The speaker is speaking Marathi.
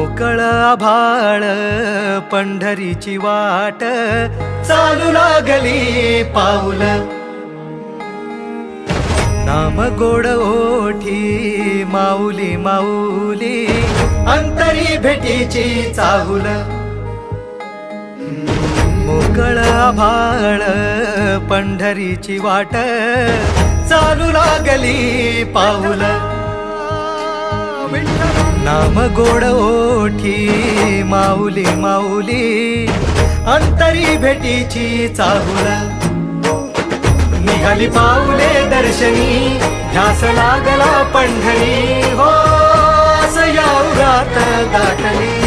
मोकळ आभाळ पंढरीची वाट, चालू लागली पाऊल. नाम गोड ओठी माऊली माऊली, अंतरी भेटीची चाहुल. मोकळ आभाळ पंढरीची वाट, चालू लागली पाऊल. नाम गोड ओठी माऊली माऊली, अंतरी भेटीची चाहुल. निघाली पाऊले दर्शनी, ध्यास लागला पंढरी. हो असं या उरात दाटली.